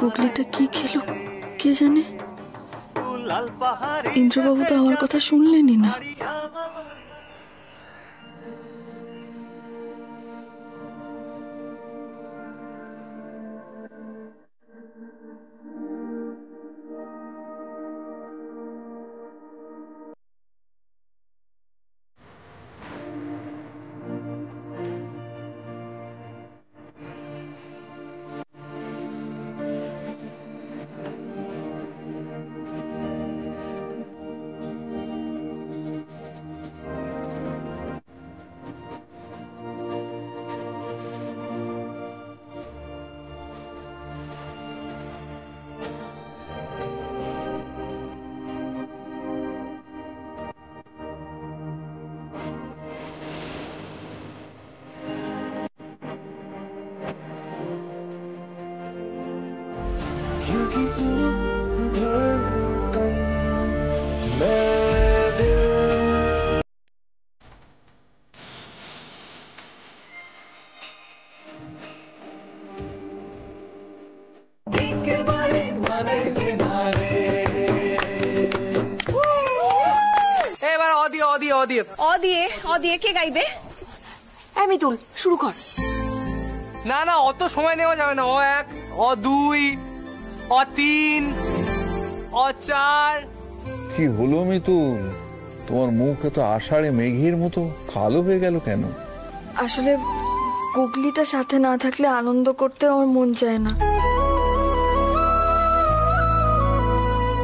গুগলিটা কি খেলো কে জানে। ইন্দ্রবাবু তো আমার কথা শুনলেনই না। কে গাইবে? মিতুল শুরু কর। না না অত সময় নেওয়া যাবে না। অ1, অ2, অ3, অ4। কি হলো মিতুল, তোমার মুখ এত আষাঢ়ে মেঘের মতো কালো হয়ে গেল কেন? আসলে গুগলিটা সাথে না থাকলে আনন্দ করতে আমার মন চায় না।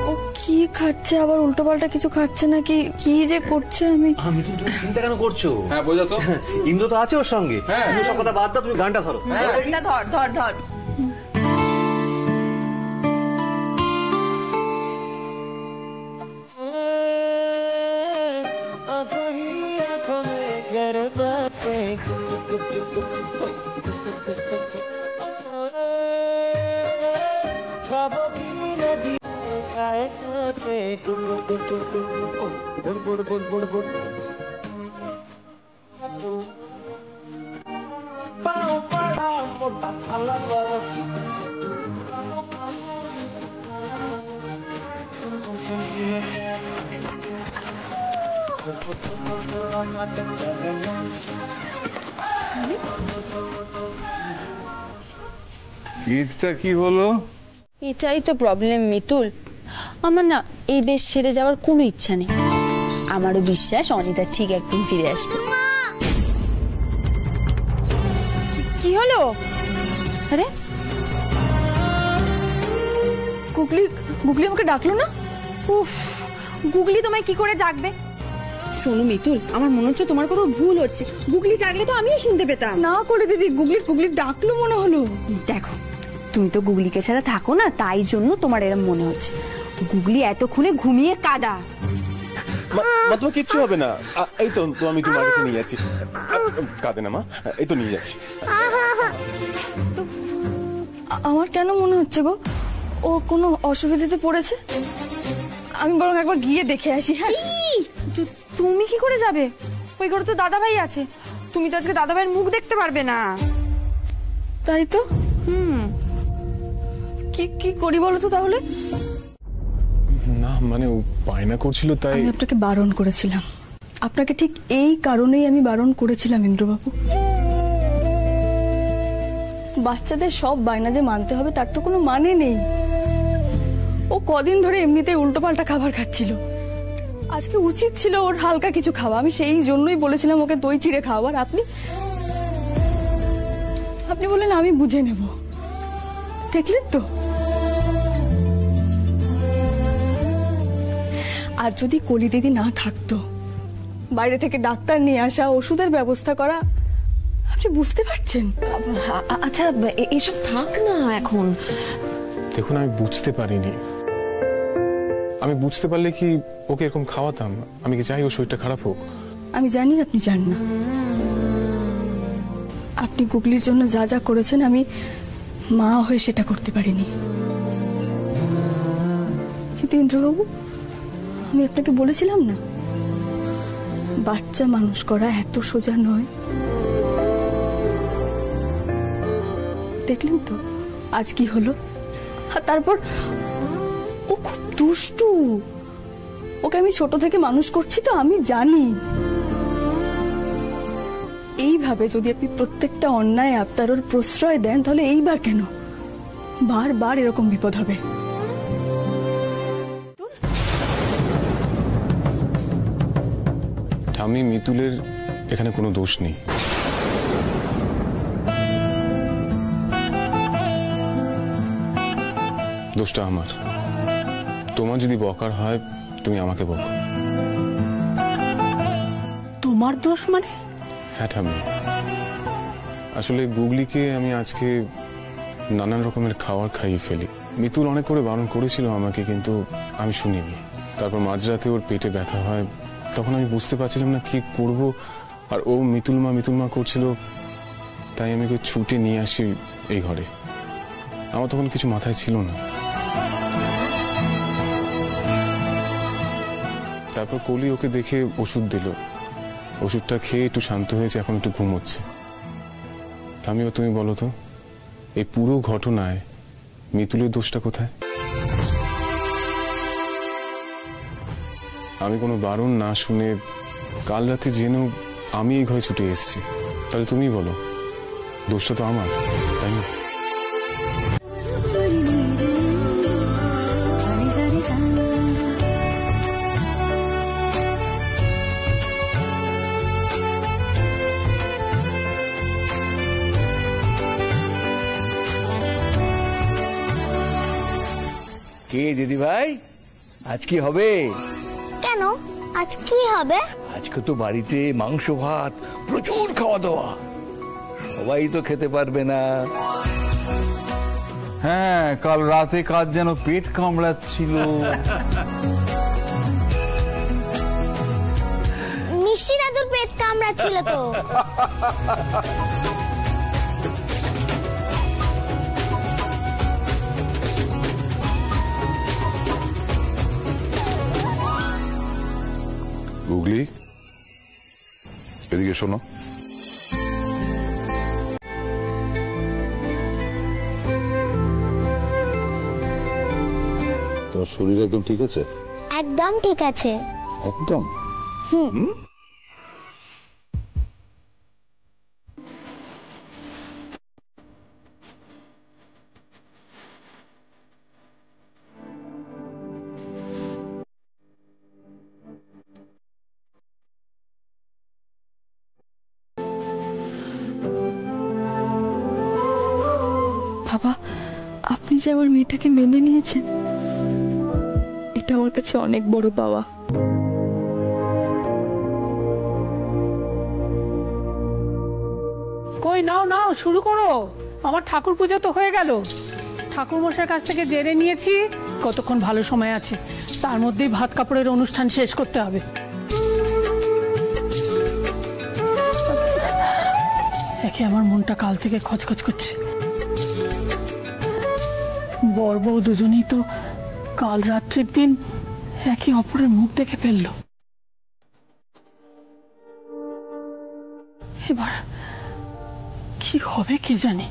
ও কি খাচ্ছে, আবার উল্টোপাল্টা কিছু খাচ্ছে নাকি কি যে করছে। আমি তুমি চিন্তা কেন করছো? হ্যাঁ বোঝা তো, ইন্দ্র তো আছে ওর সঙ্গে। তুমি সব কথা বাদ দাও, তুমি গানটা ধরো। ধর ধর। কেসটা কি হলো? এটাই তো প্রবলেম মিতুল, আমার না এই দেশ ছেড়ে যাওয়ার কোনো ইচ্ছা নেই। আমারও বিশ্বাস অনিতা ঠিক একদিন ফিরে আসবে। কি হলো? আরে গুগলি আমাকে ডাকলো না। উফ, গুগলি তোমায় কি করে ডাকবে? শোনো মিতুল, আমার মনে হচ্ছে তোমার কোনো ভুল হচ্ছে। গুগলি ডাকলে তো আমিও শুনতে পেতাম। না করে দিদি, গুগলি ডাকলো মনে হলো। দেখো, তুমি তো গুগলিকে ছাড়া থাকো না, তাই জন্য তোমার এরকম মনে হচ্ছে। গুগলি এতক্ষণে ঘুমিয়ে কাদা। তোমার কিচ্ছু হবে না। এই তো আমি তোমার কাছে নিয়ে যাচ্ছি। কাঁদে না মা, এই তো নিয়ে যাচ্ছি। আমার কেন মনে হচ্ছে গো ও কোনো অসুবিধাতে পড়েছে? আমি বরং একবার গিয়ে দেখে আসি। হ্যাঁ, তুমি কি করে যাবে? ওই ঘরে তো দাদা ভাই আছে, তুমি তো আজকে দাদা ভাইয়ের মুখ দেখতে পারবে না। তাই তো। কি করি বলো তো তাহলে? না মানে ও বায়না করছিল তাই। আমি আপনাকে বারণ করেছিলাম, আপনাকে ঠিক এই কারণেই আমি বারণ করেছিলাম ইন্দ্রবাবু। বাচ্চাদের সব বায়না যে মানতে হবে তার তো কোনো মানে নেই। ও কদিন ধরে এমনিতেই উল্টোপাল্টা খাবার খাচ্ছিল, আজকে উচিত ছিল ওর হালকা কিছু খাওয়া। আমি সেই জন্যই বলেছিলাম ওকে দই চিড়ে খাওয়ার। আপনি বলেন আমি বুঝে নেব। দেখলেন তো? আর যদি কলি দিদি না থাকতো, বাইরে থেকে ডাক্তার নিয়ে আসা, ওষুধের ব্যবস্থা করা, আপনি বুঝতে পারছেন? আচ্ছা এসব থাক না এখন। দেখুন আমি বুঝতে পারিনি, আমি বুঝতে পারলে কি ওকে এরকম খাওয়াতাম? আমি কি চাই ও শরীরটা খারাপ হোক? আমি জানি আপনি চান না। আপনি গুগলির জন্য যা যা করেছেন আমি মা হয়ে সেটা করতে পারিনি। কিন্তু ইন্দ্রবাবু, আমি আপনাকে বলেছিলাম না, বাচ্চা মানুষ করা এত সোজা নয়। দেখলেন তো আজ কি হলো? আর তারপর ও খুব দুষ্টু, ওকে আমি ছোট থেকে মানুষ করছি তো আমি জানি। এইভাবে যদি আপনি প্রত্যেকটা অন্যায় আবতারর প্রশ্রয় দেন তাহলে এইবার কেন বারবার এরকম বিপদ হবে। ঠাম্মি, মিতুলের এখানে কোনো দোষ নেই। দোষটা আমার। তোমার যদি বকার হয় তুমি আমাকে বকো। তোমার দোষ মানে? হ্যাঁ ঠাম্মি, আসলে গুগলিকে আমি আজকে নানান রকমের খাবার খাইয়ে ফেলি। মিতুল অনেক করে বারণ করেছিল আমাকে, কিন্তু আমি শুনিনি। তারপর মাঝরাতে ওর পেটে ব্যথা হয়, তখন আমি বুঝতে পারছিলাম না কি করব। আর ও মিতুল মা করছিল, তাই আমি ওকে ছুটে নিয়ে আসি এই ঘরে। আমার তখন কিছু মাথায় ছিল না। তারপর কলি ওকে দেখে ওষুধ দিল, ওষুধটা খেয়ে একটু শান্ত হয়েছে, এখন একটু ঘুমোচ্ছে। আমিও, তুমি বলো তো, এই পুরো ঘটনায় মিতুলের দোষটা কোথায়? আমি কোনো বারণ না শুনে কাল রাতে জেনেও আমি এই ঘরে ছুটে এসেছি, তাহলে তুমি বলো দোষটা তো আমার, তাই না? কে দিদি ভাই, আজ কি হবে? কেন আজ কি হবে? আজকে তো বাড়িতে মাংস ভাত, প্রচুর খাওয়া দাওয়া, সবাই তো খেতে পারবে না। হ্যাঁ, কাল রাতে কাজ যেন পেট কামড়াচ্ছিল। মিষ্টি দাদুর পেট কামড়াচ্ছিল তো। গুগলি, এদিকে শোনো। তোমার শরীর একদম ঠিক আছে? একদম ঠিক আছে। একদম? বাবা, আপনি যে আমার মেয়েটাকে মেনে নিয়েছেন, এটা আমার কাছে অনেক বড় পাওয়া। কই, নাও নাও, শুরু করো। আমার ঠাকুর পূজা তো হয়ে গেল, ঠাকুর মশাইয়ের কাছ থেকে জেনে নিয়েছি কতক্ষণ ভালো সময় আছে, তার মধ্যেই ভাত কাপড়ের অনুষ্ঠান শেষ করতে হবে। একে আমার মনটা কাল থেকে খচখচ করছে। বর বউ দুজনেই তো কাল রাত্রির দিন একে অপরের মুখ দেখে ফেললো। এবার কি হবে কে জানে।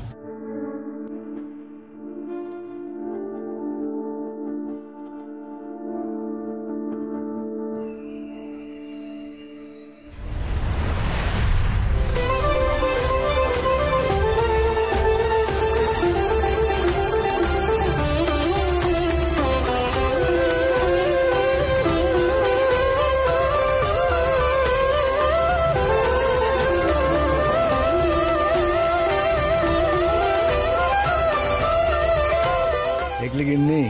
দেখলে গিন্নি,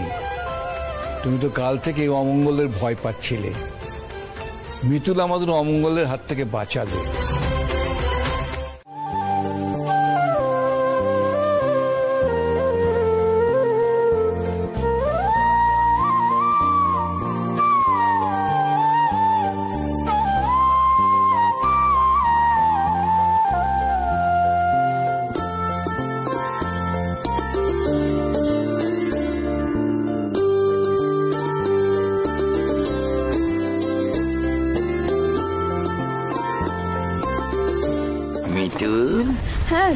তুমি তো কাল থেকে অমঙ্গলের ভয় পাচ্ছিলে, মিতুল আমাদের অমঙ্গলের হাত থেকে বাঁচালো। হ্যাঁ,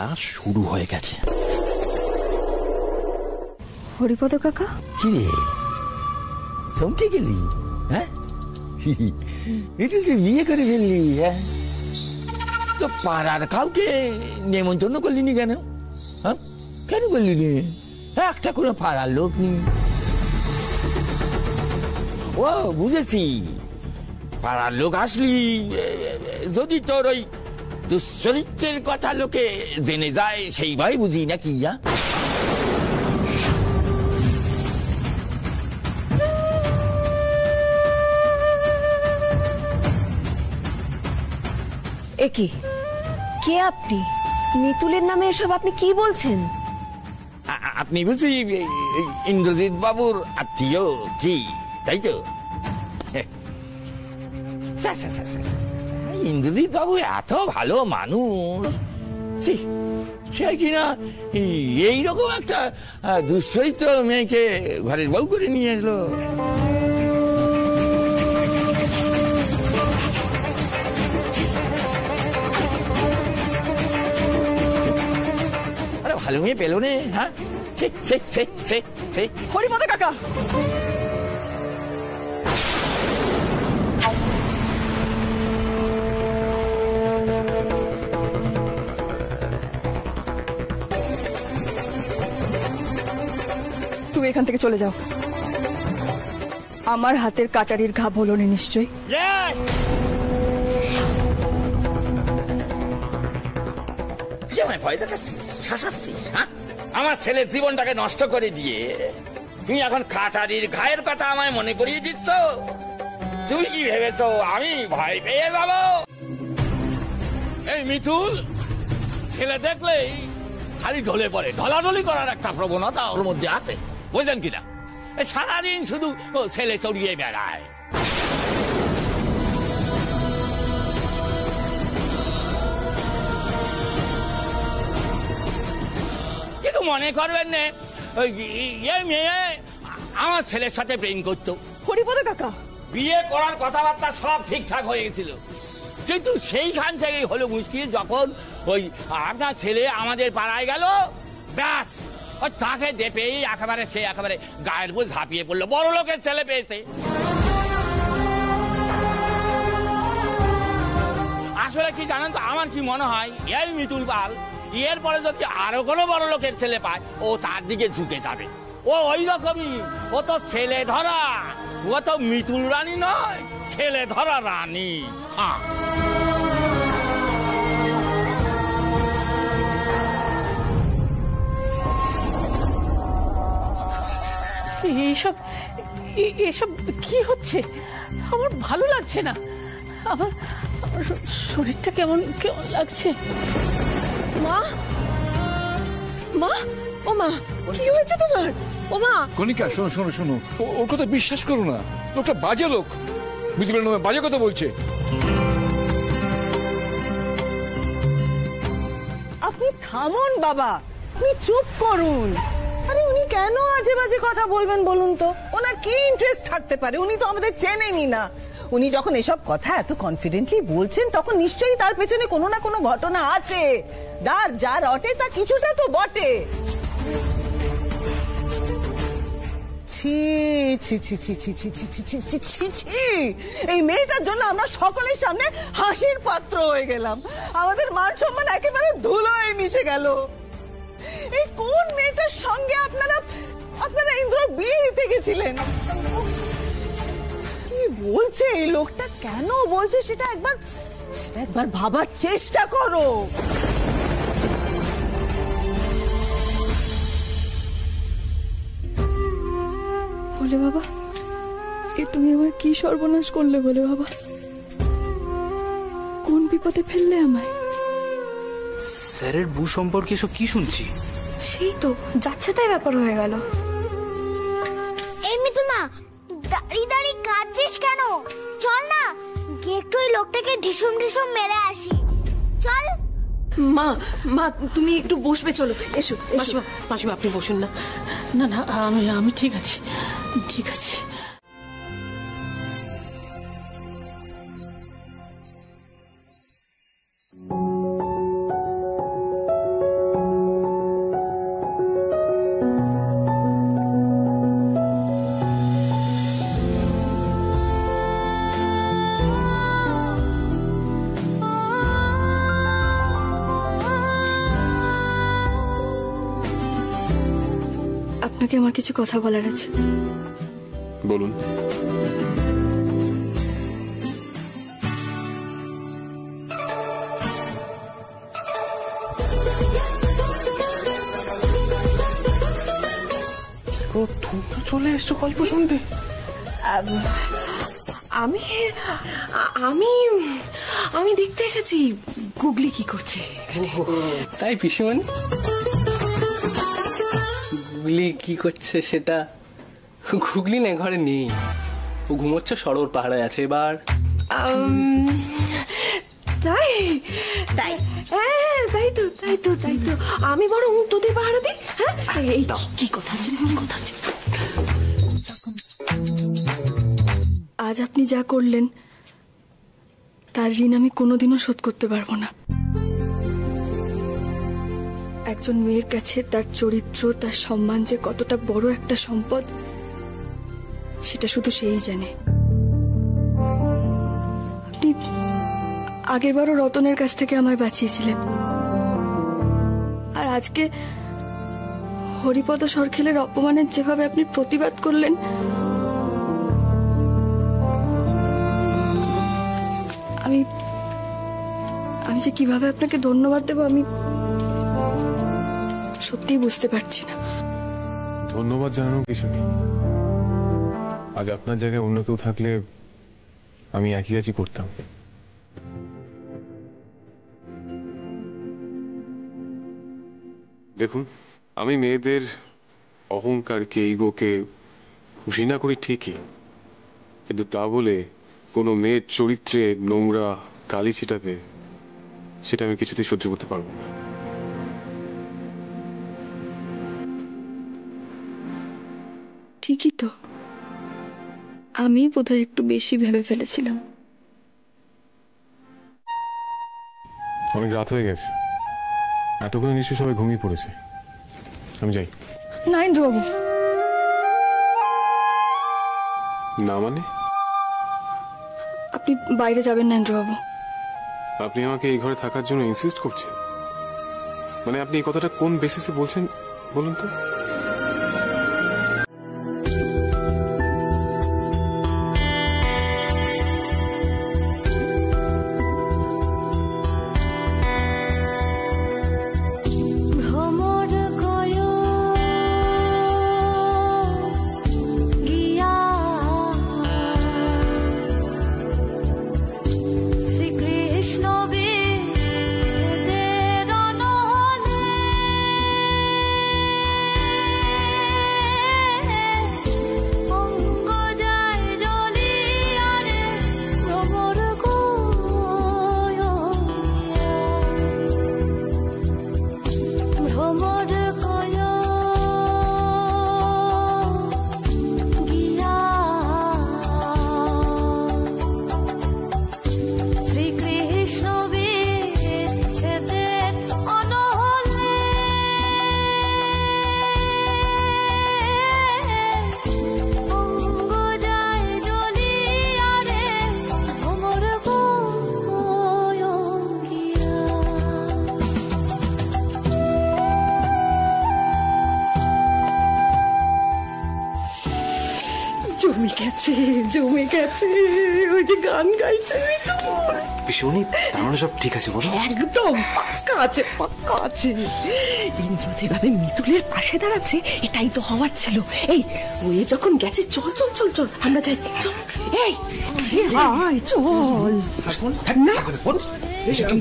খেলা শুরু হয়ে গেছে। হরিপদ কাকা, কি রে চমকে গেলি? হ্যাঁ তুই বিয়ে করে ফেললি? হ্যাঁ তো পাড়ার কাউকে নেমন্তন্ন করলিনি কেন? হ্যাঁ কেন করলি রে? একটা কোনো পাড়ার লোক নেই। ও বুঝেছি, পাড়ার লোক আসলি যদি তোর ওই দুশ্চরিত্রের কথা লোকে জেনে যায় সেই ভাই বুঝি না কি? একি কে আপনি? মিতুলের নামে এসব আপনি কি বলছেন? আপনি বুঝি ইন্দ্রজিৎ বাবুর আত্মীয় কি, তাই তো? ইন্দ্রজিৎ বাবু এত ভালো মানুষ, সে কিনা এইরকম একটা দুশ্চরিত্র মেয়েকে ঘরের বউ করে নিয়ে আসলো। আরে ভালো মেয়ে পেলো নে। হ্যাঁ হরিপদ কাকা, তুমি এখান থেকে চলে যাও। আমার হাতের কাটারির ঘা বলনি নিশ্চয়ই? ভয় দেখাচ্ছি, শাসাচ্ছি? আমার ছেলের জীবনটাকে নষ্ট করে দিয়ে তুমি এখন কাটারির ঘায়ের কথা আমায় মনে করিয়ে দিচ্ছ? তুমি কি ভেবেছো আমি ভয় পেয়ে যাব? এই মিতুল ছেলে দেখলেই খালি ঢলে পড়ে, ঢলাঢলি করার একটা প্রবণতা ওর মধ্যে আছে, বুঝলেন কিনা? সারাদিন শুধু ছেলে চড়িয়ে বেড়ায়। কিন্তু মনে করবেন না মেয়ে আমার ছেলের সাথে প্রেম করতো। হরিপদ কাকা, বিয়ে করার কথাবার্তা সব ঠিকঠাক হয়ে গেছিল, কিন্তু সেইখান থেকেই হলো মুশকিল যখন ওই আপনার ছেলে আমাদের পাড়ায় গেল, ব্যাস তাকে দেখেই একেবারে সে একেবারে গায়ের উপর ঝাঁপিয়ে পড়লো, বড় লোকের ছেলে পেয়েছে। আসলে কি জানেন তো, আমার কি মনে হয় এই মিতুল পাল এর পরে যদি আরো কোনো বড় লোকের ছেলে পায় ও তার দিকে ঝুঁকে যাবে। ও ওই রকমই, ও তো ছেলে ধরা, ও তো মিতুল রানী নয়, ছেলে ধরা রানী। হ্যাঁ এইসব এসব কি হচ্ছে? আমার ভালো লাগছে না, আমার শরীরটা কেমন কেমন লাগছে। মা, মা, ও মা, কি হয়েছে তোমার? ও মা। কণিকা শোনো শোনো শোনো, ওর কথা বিশ্বাস করো না, লোকটা বাজে লোক, মিতুলের নামে বাজে কথা বলছে। আপনি থামুন বাবা, আপনি চুপ করুন। আরে উনি কেন আজে বাজে কথা বলবেন বলুন তো? ওনার কি ইন্টারেস্ট থাকতে পারে? উনি তো আমাদের চেনেনই না। উনি যখন এসব কথা এত কনফিডেন্টলি বলছেন তখন নিশ্চয়ই তার পেছনে কোনো না কোনো ঘটনা আছে। যা রটে তা কিছুটা তো বটে। ছি ছি ছি ছি ছি ছি ছি ছি ছি ছি ছি, এই মেয়েটার জন্য আমরা সকলের সামনে হাসির পাত্র হয়ে গেলাম, আমাদের মান সম্মান একেবারে ধুলোয় মিশে গেল। এই কোন মেয়েটার সঙ্গে আপনারা ইন্দ্রর বিয়ে দিতে গেছিলেন? কি বলছে এই লোকটা, কেন বলছে সেটা একবার ভাবার চেষ্টা করো। বলে বাবা, এ তুমি আমার কি সর্বনাশ করলে বলে বাবা? কোন বিপদে ফেললে আমায়? স্যারের বউ সম্পর্কে সব কি শুনছি? সেই তো যাচ্ছে তাই ব্যাপার হয়ে গেল। এই মিতুমা, দাঁড়িয়ে দাঁড়িয়ে কাঁদছিস কেন? চল না গিয়ে একটু ওই লোকটাকে ঢিসুম ঢিসুম মেরে আসি, চল। মা, মা তুমি একটু বসবে, চলো এসো। মাসিমা, মাসিমা আপনি বসুন না। না না, আমি ঠিক আছি, ঠিক আছে। আপনাকে আমার কিছু কথা বলার আছে। বলুন। তোমরা চলে এসছো গল্প শুনতে? আমি আমি আমি দেখতে এসেছি গুগলি কি করছে এখানে। তাই পিসিমণি, গুগলি কি করছে সেটা? গুগলি না ঘরে নেই, ও ঘুমোচ্ছে, সরোর পাহাড়ে আছে। এবার তাই তাই হ্যাঁ, তাই তো তাই তো তাই তো আমি বরং তোদের পাহারা দিই। হ্যাঁ, এই কি কথা হচ্ছে, কি কথা হচ্ছে? আজ আপনি যা করলেন তার ঋণ আমি কোনোদিনও শোধ করতে পারবো না। একজন মেয়ের কাছে তার চরিত্র, তার সম্মান যে কতটা বড় একটা সম্পদ সেটা শুধু সেই জানে। আপনি আগেরবারও রতনের কাছ থেকে আমায় বাঁচিয়েছিলেন, আর আজকে হরিপদ সরখেলের অপমানের যেভাবে আপনি প্রতিবাদ করলেন, আমি যে কিভাবে আপনাকে ধন্যবাদ দেব আমি সত্যিই বুঝতে পারছি না। ধন্যবাদ জানানো কিছু নেই। আজ আপনার জায়গায় অন্য কেউ থাকলে আমি একই কাজই করতাম। দেখুন, আমি মেয়েদের অহংকারকে, ইগোকে ঘৃণা করি ঠিকই, কিন্তু তা বলে কোনো মেয়ের চরিত্রে নোংরা কালি ছিটাবে সেটা আমি কিছুতেই সহ্য করতে পারবো না। ঠিকই তো, আমি বোধহয় একটু বেশি ভেবে ফেলেছিলাম। অনেক রাত হয়ে গেছে, এতক্ষণে নিশ্চয়ই সবাই ঘুমিয়ে পড়েছে। আমি যাই। না ইন্দ্রবাবু। না মানে? আপনি বাইরে যাবেন না ইন্দ্রবাবু। আপনি আমাকে এই ঘরে থাকার জন্য ইনসিস্ট করছেন? মানে আপনি এই কথাটা কোন বেসিসে বলছেন বলুন তো? জমে গেছে, ওই যে গান গাইছে পিসিমণি, তার মানে সব ঠিক আছে বলো? একদম পাক্কা আছে, পাক্কা আছে। ইন্দ্র যেভাবে মিতুলের পাশে দাঁড়াচ্ছে এটাই তো হওয়ার ছিল। এই ওই যখন গেছে, চল চল চল চল আমরা যাই, চল। এই হাই চল না,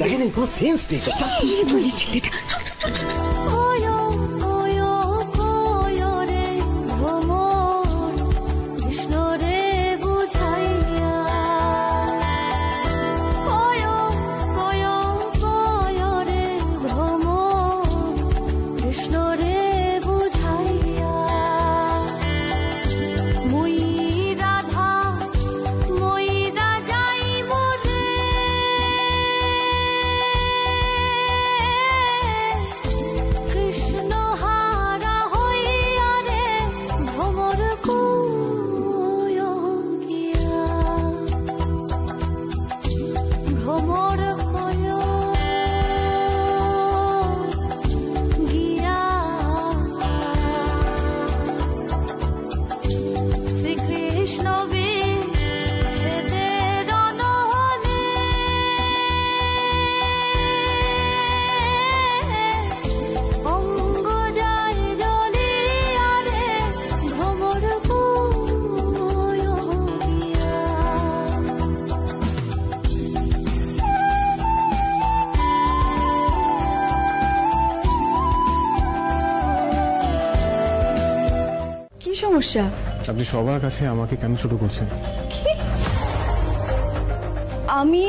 দেখে নেই, কোনো সেন্স নেই। ছেলেটা চল চল চল। সমস্যা? আপনি সবার কাছে আমাকে কেন ছোট করছেন? কি? আমি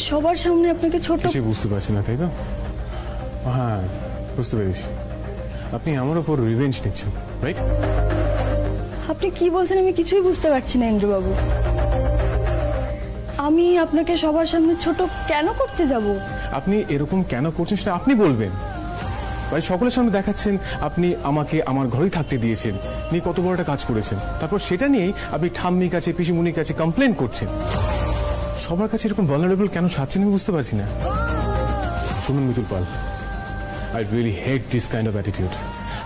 সবার সামনে আপনাকে ছোট? কিছু বুঝতে পারছি না, তাই তো? হ্যাঁ, বুঝতে পেরেছি। আপনি আমার উপর রিভেঞ্জ নিচ্ছেন, রাইট? আপনি কি বলছেন আমি কিছুই বুঝতে পারছি না ইন্দ্রবাবু। আমি আপনাকে সবার সামনে ছোট কেন করতে যাব? আপনি এরকম কেন করছেন সেটা আপনি বলবেন। ভাই, সকলের সামনে দেখাচ্ছেন আপনি আমাকে আমার ঘরেই থাকতে দিয়েছেন, নিয়ে কত বড় একটা কাজ করেছেন, তারপর সেটা নিয়েই আপনি ঠাম্মির কাছে পিসিমুনির কাছে কমপ্লেন করছেন। সবার কাছে এরকম ভালনারেবল কেন সাজছেন আমি বুঝতে পারছি না। শুনুন Mitul Pal, I really hate this kind of attitude.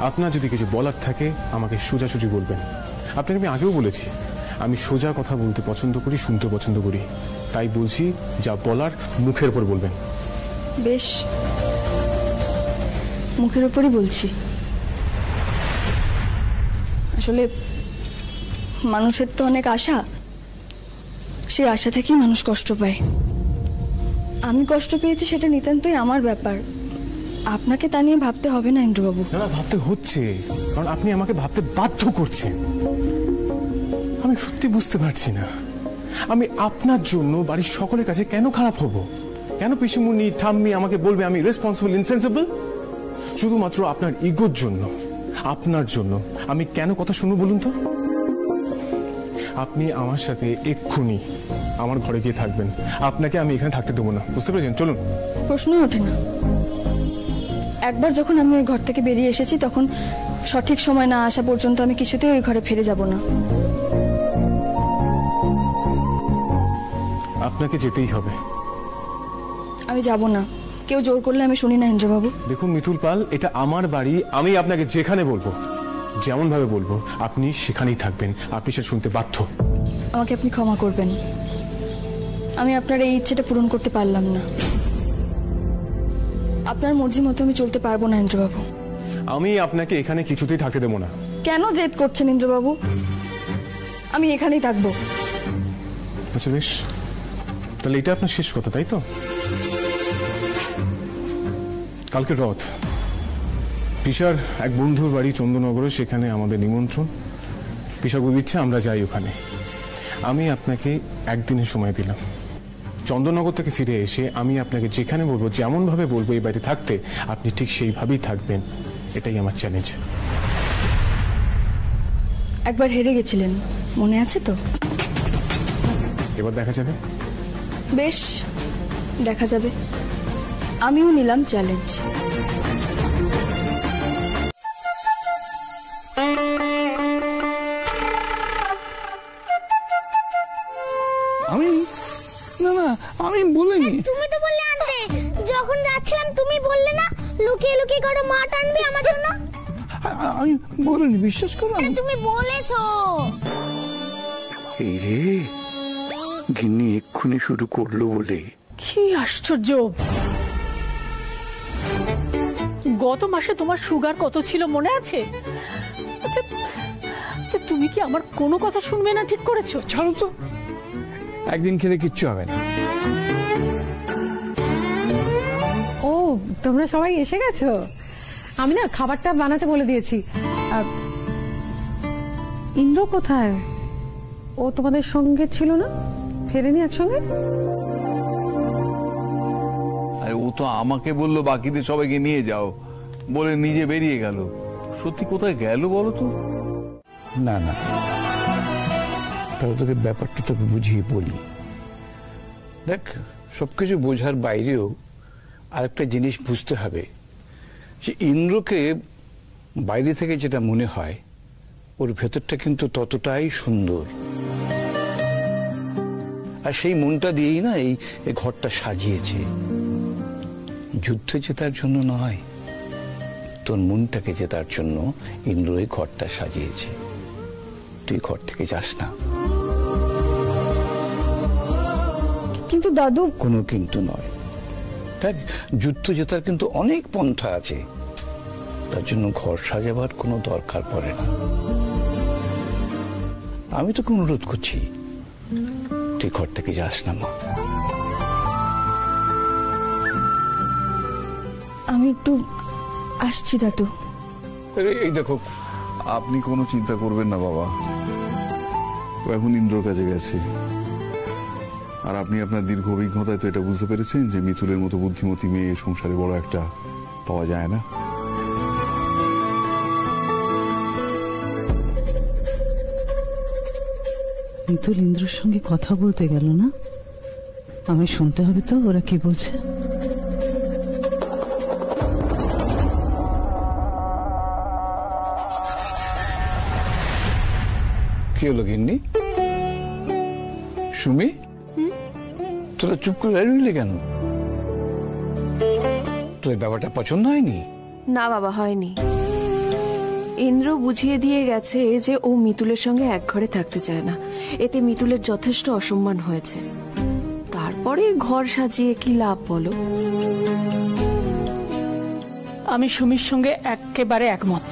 আপনার যদি কিছু বলার থাকে আমাকে সোজাসুজি বলবেন। আপনাকে আমি আগেও বলেছি আমি সোজা কথা বলতে পছন্দ করি, শুনতে পছন্দ করি, তাই বলছি যা বলার মুখের উপর বলবেন। বেশ, মুখের উপরই বলছি। আসলে মানুষের তো অনেক আশা, সেই আশা থেকেই মানুষ কষ্ট পায়। আমি কষ্ট পেয়েছি সেটা নিতান্তই আমার ব্যাপার, আপনাকে তা নিয়ে ভাবতে হবে না ইন্দ্রবাবু। না, ভাবতে হচ্ছে, কারণ আপনি আমাকে ভাবতে বাধ্য করছেন। আমি সত্যি বুঝতে পারছি না আমি আপনার জন্য বাড়ির সকলের কাছে কেন খারাপ হব। কেন পিসিমুনি ঠাম্মি আমাকে বলবে আমি রেসপন্সিবল, ইনসেন্সিবল? শুধুমাত্র আপনার ইগোর জন্য, আপনার জন্য আমি কেন কথা শুনবো বলুন তো? আপনি আমার সাথে এক্ষুনি আমার ঘরে গিয়ে থাকবেন, আপনাকে আমি এখানে থাকতে দেবো না, বুঝতে পেরেছেন? চলুন। প্রশ্ন ওঠে না। একবার যখন আমি ওই ঘর থেকে বেরিয়ে এসেছি তখন সঠিক সময় না আসা পর্যন্ত আমি কিছুতেই ওই ঘরে ফিরে যাব না। আপনাকে যেতেই হবে। আমি যাব না, কেউ জোর করলে আমি শুনি না ইন্দ্রবাবু। দেখুন মিতুল পাল, এটা আমার বাড়ি, আমি আপনাকে যেখানে বলবো, যেমন ভাবে বলবো আপনি সেখানেই থাকবেন, আপনি সেটা শুনতে বাধ্য। আমাকে আপনি ক্ষমা করবেন, আমি আপনার এই ইচ্ছেটা পূরণ করতে পারলাম না। আপনার মর্জি মতো আমি চলতে পারবো না ইন্দ্রবাবু। আমি আপনাকে এখানে কিছুতেই থাকতে দেবো না। কেন জেদ করছেন ইন্দ্রবাবু? আমি এখানেই থাকবো। আচ্ছা বেশ, তাহলে এটা আপনার শেষ কথা, তাই তো? কালকে রথ, পিসার এক বন্ধুর বাড়ি চন্দননগরে, সেখানে আমাদের নিমন্ত্রণ। পিসা বলছে আমরা যাই ওখানে। আমি আপনাকে একদিনের সময় দিলাম। চন্দননগর থেকে ফিরে এসে আমি আপনাকে যেখানে বলবো, যেমন ভাবে বলবো এই বাড়িতে থাকতে, আপনি ঠিক সেইভাবেই থাকবেন। এটাই আমার চ্যালেঞ্জ। একবার হেরে গেছিলেন, মনে আছে তো? এবার দেখা যাবে। বেশ, দেখা যাবে। আমিও নিলাম চ্যালেঞ্জ। আমি না না আমি বলিনি। তুমি তো বললে আনতে, যখন যাচ্ছিলাম তুমি বললে না লুকিয়ে লুকিয়ে করে মাছ আনবে আমার জন্য। আমি বলিনি, বিশ্বাস করো। তুমি বলেছো। এই রে, গিন্নি এক্ষুনি শুরু করলো বলে। কি আশ্চর্য! গত মাসে তোমার সুগার কত ছিল মনে আছে? আচ্ছা, তুমি কি আমার কোনো কথা শুনবে না ঠিক করেছো? ছাড়ো তো, একদিন খেলে কিচ্ছু হবে না। ও, তোমরা সবাই এসে গেছো? আমি না খাবারটা বানাতে বলে দিয়েছি। ইন্দ্র কোথায়? ও তোমাদের সঙ্গে ছিল না? ফেরেনি একসঙ্গে? আরে ও তো আমাকে বললো বাকিদের সবাইকে নিয়ে যাও বলে নিজে বেরিয়ে গেল। সত্যি কোথায় গেল বলো তো? না না, তাহলে তোকে ব্যাপারটা তোকে বুঝিয়ে বলি। দেখ, সবকিছু বোঝার বাইরেও আরেকটা জিনিস বুঝতে হবে, যে ইন্দ্রকে বাইরে থেকে যেটা মনে হয় ওর ভেতরটা কিন্তু ততটাই সুন্দর। আর সেই মনটা দিয়েই না এই ঘরটা সাজিয়েছে। যুদ্ধে জেতার জন্য নয়, তোর মনটাকে জেতার জন্য ইন্দ্র এই ঘরটা সাজিয়েছে। তুই ঘর থেকে যাস না। কিন্তু দাদু। কোনো কিন্তু নয়। দেখ, যুদ্ধ জেতার কিন্তু অনেক পন্থা আছে, তার জন্য ঘর সাজাবার কোনো দরকার পড়ে না। আমি তোকে অনুরোধ করছি, তুই ঘর থেকে যাস না মা। আমি একটু আসছি দাদু। এই দেখো, আপনি কোনো চিন্তা করবেন না বাবা, ও এখন ইন্দ্রর কাছে গেছে। আর আপনি আপনার দীর্ঘ অভিজ্ঞতায় তো এটা বুঝতে পেরেছেন যে মিতুলের মতো বুদ্ধিমতী মেয়ে সংসারে বড় একটা পাওয়া যায় না। মিতুল ইন্দ্রর সঙ্গে কথা বলতে গেল না? আমি শুনতে হবে তো ওরা কি বলছে। কি হলো গিন্নি? সুমি, তোরা চুপ করে রইলি কেন? তোর ব্যাপারটা পছন্দ হয়নি? না বাবা, হয়নি। ইন্দ্র বুঝিয়ে দিয়ে গেছে যে ও মিতুলের সঙ্গে এক ঘরে থাকতে চায় না, এতে মিতুলের যথেষ্ট অসম্মান হয়েছে। তারপরে ঘর সাজিয়ে কি লাভ বলো? আমি সুমির সঙ্গে একেবারে একমত।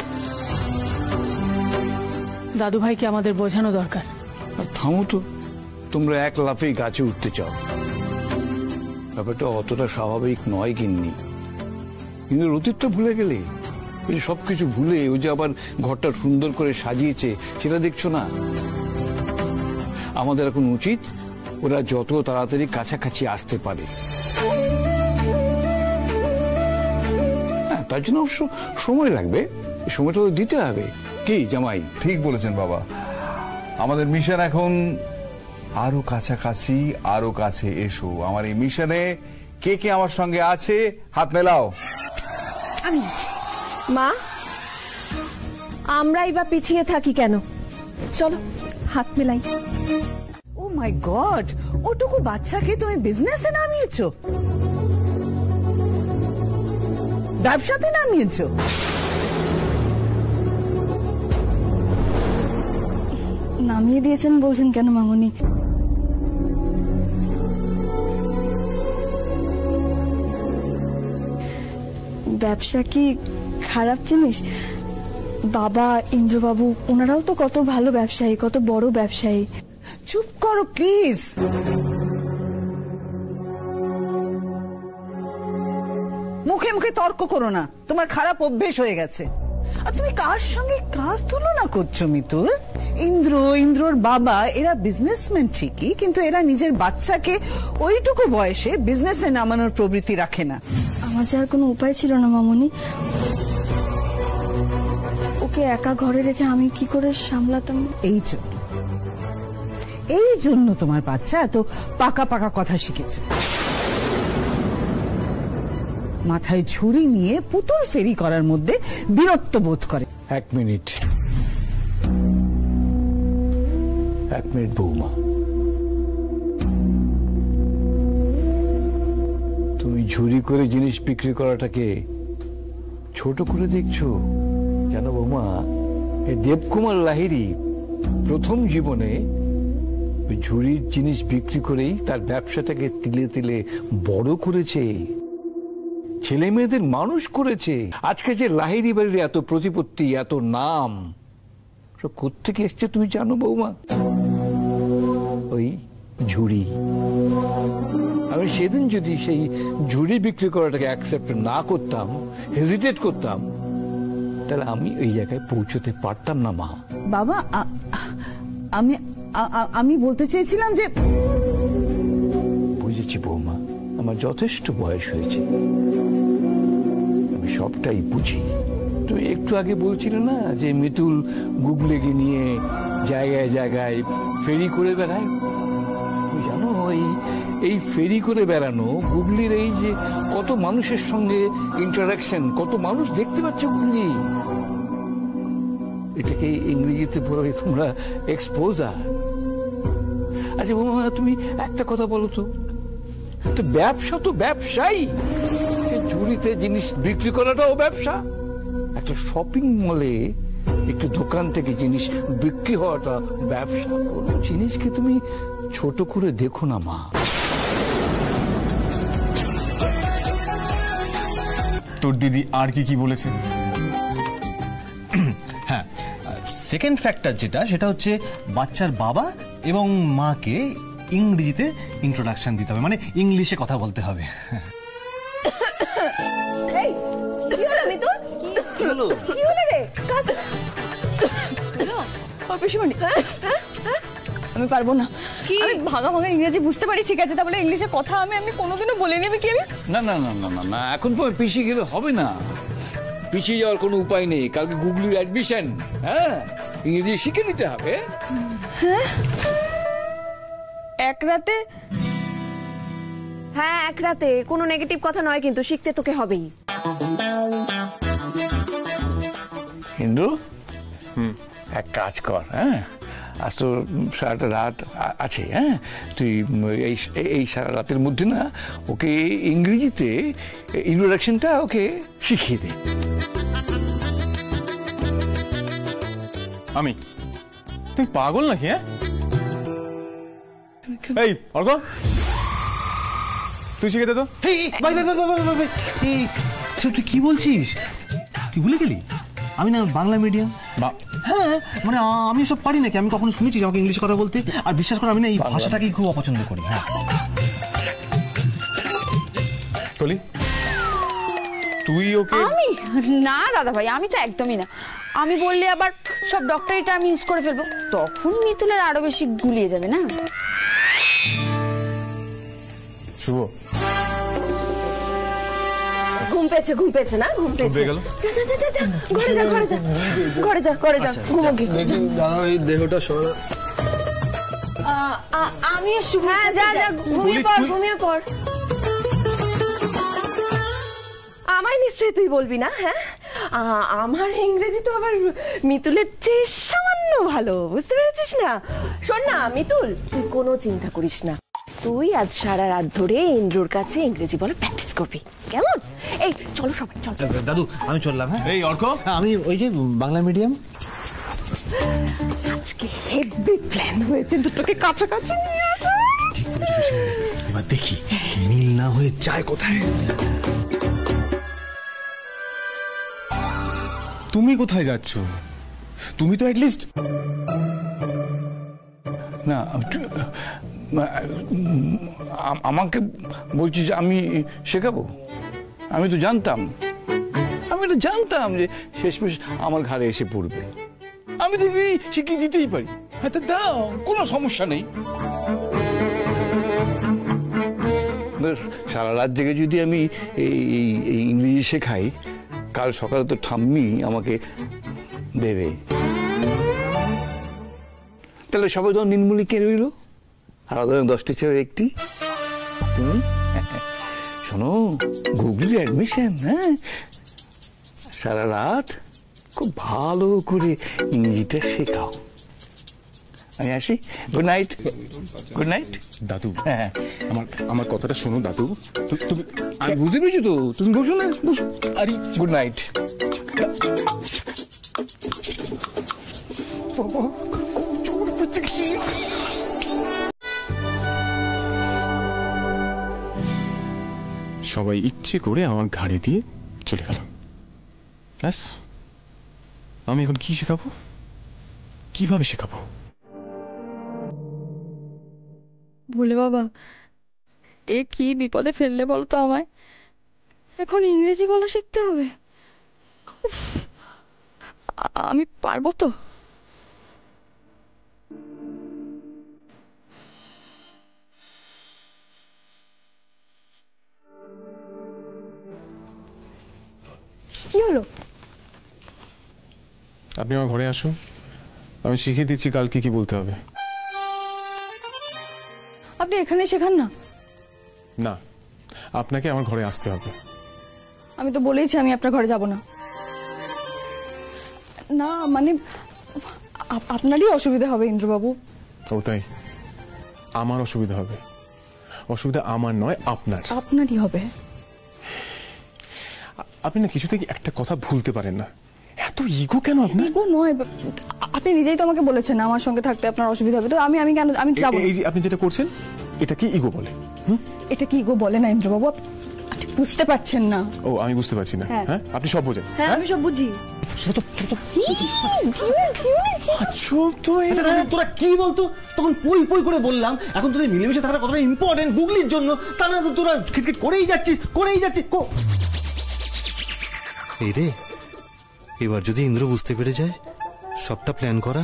দাদু ভাইকে আমাদের বোঝানো দরকার। থামো তো, তোমরা এক লাফেই গাছে উঠতে চাও। ব্যাপারটা অতটা স্বাভাবিক নয় গিন্নি। কিন্তু অতীতটা ভুলে গেলে, সবকিছু ভুলে ও যে আবার ঘরটা সুন্দর করে সাজিয়েছে সেটা দেখছো না? আমাদের এখন উচিত ওরা যত তাড়াতাড়ি কাছাকাছি আসতে পারে। হ্যাঁ, তার জন্য অবশ্য সময় লাগবে, সময়টা তো দিতে হবে। কি জামাই? ঠিক বলেছেন বাবা, আমাদের মিশন এখন আরো কাছাকাছি, আরো কাছে এসো। আমার এই মিশনে কে কে আমার সঙ্গে আছে হাত মেলাও। আমি মা, আমরাই বা পিছিয়ে থাকি কেন? চলো হাত মেলাই। ও মাই গড, ওটুকু বাচ্চাকে তুমি বিজনেসে নামিয়েছো, ব্যবসাতে নামিয়েছো। নামিয়ে দিয়েছেন বলছেন কেন মামুনি? ব্যবসা কি খারাপ জিনিস? বাবা, ইন্দ্রবাবু ওনারাও তো কত ভালো ব্যবসায়ী, কত বড় ব্যবসায়ী। চুপ করো প্লিজ। মুখে মুখে তর্ক করো না, তোমার খারাপ অভ্যেস হয়ে গেছে। আর তুমি কার সঙ্গে কার তুলনা করছো মিতুল? ইন্দ্রর বাবা এরা বিজনেসম্যান ঠিকই, কিন্তু এরা নিজের বাচ্চাকে ওইটুকু বয়সে বিজনেসে নামানোর প্রবৃত্তি রাখে না। আমার যে আর কোনো উপায় ছিল না মামুনি। ওকে একা ঘরে রেখে আমি কি করে সামলাতাম? এই জন্য তোমার বাচ্চা এত পাকা পাকা কথা শিখেছে। মাথায় ঝুড়ি নিয়ে পুতুল ফেরি করার মধ্যে বিরক্ত বোধ করে। এক মিনিট বৌমা, তুমি ঝুরি করে জিনিস বিক্রি করাটাকে ছোট করে দেখছো? জানো বৌমা, এই দেবকুমার লাহিড়ী প্রথম জীবনে ঝুরির জিনিস বিক্রি করেই তার ব্যবসাটাকে তিলে তিলে বড় করেছে, ছেলে মেয়েদের মানুষ করেছে। আজকে যে লাহিড়ী বাড়ির এত প্রতিপত্তি, এত নাম, সব কোত্থেকে এসছে তুমি জানো বৌমা? ওই ঝুড়ি। আমি সেদিন যদি সেই ঝুড়ি বিক্রি করাটাকে অ্যাকসেপ্ট না করতাম, হেজিটেট করতাম, তাহলে আমি ওই জায়গায় পৌঁছতে পারতাম না মা। বাবা, আমি বলতে চেয়েছিলাম যে, বুঝেছি বৌমা, আমার যথেষ্ট বয়স হয়েছে, আমি সবটাই বুঝি। তুমি একটু আগে বলছিলে না যে মিতুল গুগলেকে নিয়ে জায়গায় জায়গায় ফেরি করে বেড়ায়? তুমি জানো এই ফেরি করে বেড়ানো গুগলির এই যে কত মানুষের সঙ্গে ইন্টারাকশন, কত মানুষ দেখতে পাচ্ছ গুগলি, এটাকে ইংরেজিতে বলে তোমরা এক্সপোজার। আচ্ছা বৌমা, তুমি একটা কথা বলো তো, ব্যবসা তো ব্যবসাই, ঝুড়িতে জিনিস বিক্রি করাটাও ব্যবসা। একটা শপিং মলে একটু দোকান থেকে জিনিস বিক্রি হওয়াটা ব্যবসা। কোনো জিনিসকে তুমি ছোট করে দেখো না মা। তোর দিদি আর কি বলেছে? হ্যাঁ, সেকেন্ড ফ্যাক্টর যেটা, সেটা হচ্ছে বাচ্চার বাবা এবং মাকে ইংরেজিতে ইন্ট্রোডাকশন দিতে হবে, মানে ইংলিশে কথা বলতে হবে। কি হলো মিতুল? কি হলো রে? ও পিসিমণি, আমি পারবো না। আমি ভাঙা ভাঙা ইংরেজি বুঝতে পারি ঠিক আছে, তা বলে ইংলিশে কথা আমি কোনোদিনও বলে নেবে কি আমি? না না না না না না, এখন তো পিছিয়ে গেলে হবে না, পিছিয়ে যাওয়ার কোনো উপায় নেই। কালকে গুগলির অ্যাডমিশন, হ্যাঁ ইংরেজি শিখে নিতে হবে। হ্যাঁ এক রাতে? হ্যাঁ এক রাতে, কোনো নেগেটিভ কথা নয়, কিন্তু শিখতে তোকে হবেই। ইন্দ্র, এক কাজ কর, হ্যাঁ আজ তো সারাটা রাত আছে, হ্যাঁ তুই এই সারা রাতের মধ্যে না ওকে ইংরেজিতে ইন্ট্রোডাকশনটা ওকে শিখিয়ে দে। আমি? তুই পাগল নাকি? হ্যাঁ এই অর্ক, তুই শিখে দে তো। তুই কি বলছিস? তুই ভুলে গেলি আমি না বাংলা মিডিয়াম। হ্যাঁ মানে আমি সব পারি নাকি? আমি কখনো শুনেছি আমাকে ইংলিশে কথা বলতে? আর বিশ্বাস করে আমি না এই ভাষাটাকেই খুব অপছন্দ করি। হ্যাঁ কলি, তুই ওকে? আমি না দাদা ভাই, আমি তো একদমই না। আমি বললে আবার সব ডক্টরি টার্ম ইউজ করে ফেলবো, তখন মিতুলের আরো বেশি গুলিয়ে যাবে না। শুভ, ঘুম পেয়েছে না? ঘুম পেয়েছে, ঘরে যা ঘুমো গিয়ে। দাদা এই দেহটা সরা। আমি এসছি। হ্যাঁ যা ঘুমিয়ে পড়। আমায় নিশ্চয়ই তুই বলবি না? হ্যাঁ আমার ইংরেজি তো আবার মিতুলের চেয়ে সামান্য ভালো, বুঝতে পেরেছিস না? শোন না মিতুল, তুই কোনো চিন্তা করিস না, তুই আজ সারা রাত ধরে ইন্দ্রর কাছে ইংরেজি বলে প্র্যাকটিস করবি, কেমন? এই চলো সবাই চল। দাদু আমি চললাম। হ্যাঁ এই অর্ক, আমি ওই যে বাংলা মিডিয়াম। আজকে হেভি প্ল্যান হয়েছে দুটোকে কাছাকাছি নিয়ে আসা। এবার দেখি মিল না হয়ে যায় কোথায়। তুমি কোথায় যাচ্ছ? তুমি তো অ্যাটলিস্ট না আমাকে বলছি যে আমি শেখাবো? আমি তো জানতাম যে শেষমেশ আমার ঘাড়ে এসে পড়বে। আমি তো শিখিয়ে দিতেই পারি। হ্যাঁ তো দাও, কোনো সমস্যা নেই। সারা রাত জেগে যদি আমি এই ইংরেজি শেখাই, কাল সকালে তো ঠাম্মি আমাকে দেবে। তাহলে সবাই তো নির্মূলী কে রইল? আর 10টি ছেড়ে একটি তুমি। শোনো, গুগলি অ্যাডমিশন, হ্যাঁ সারা রাত খুব ভালো করে ইংরেজিটা শেখাও। আমি আসি। Good night. গুড নাইট দাদু। হ্যাঁ আমার কথাটা শোনো দাদু। তুমি আমি বুঝতে পেরেছি তো, তুমি বসো না, বসো। আরে গুড নাইট। সবাই ইচ্ছে করে আমার ঘাড়ে দিয়ে চলে গেল। ব্যাস, আমি এখন কি শেখাবো, কিভাবে শেখাবো? বলে বাবা, এ কি বিপদে ফেললে বলতো আমায়। এখন ইংরেজি বলা শিখতে হবে। আমি পারবো তো? কি হলো? আপনি আমার ঘরে আসুন, আমি শিখিয়ে দিচ্ছি কালকে কি বলতে হবে। আপনি এখানে শেখান না? না, আপনাকে আমার ঘরে আসতে হবে। আমি তো বলেইছি আমি আপনার ঘরে যাব না। না মানে আপনারই অসুবিধা হবে ইন্দ্রবাবু। ও তাই? আমার অসুবিধা হবে? অসুবিধা আমার নয়, আপনার। আপনারই হবে। আপনি না কিছুতেই একটা কথা ভুলতে পারেন না। এত ইগো কেন আপনার? ইগো নয়, আপনি নিজেই তো আমাকে বলেছেন আমার সঙ্গে থাকতে আপনার অসুবিধা হবে, তো আমি কেন আমি যাব? এই যে আপনি যেটা করছেন, এটা কি ইগো বলে? এটা কি ইগো বলে না ইন্দ্রবাবু? আপনি বুঝতে পারছেন না। ও আমি বুঝতে পারছি না। হ্যাঁ আপনি সব বোঝেন। হ্যাঁ আমি সব বুঝি। তোরা কি বলতো? তখন পই পই করে বললাম, এখন তোদের মিলেমিশে থাকাটা কতটা ইম্পর্টেন্ট গুগলির জন্য, তা না তোরা খিটখিট করেই যাচ্ছিস। এই রে, এবার যদি ইন্দ্র বুঝতে পেরে যায় সবটা প্ল্যান করা।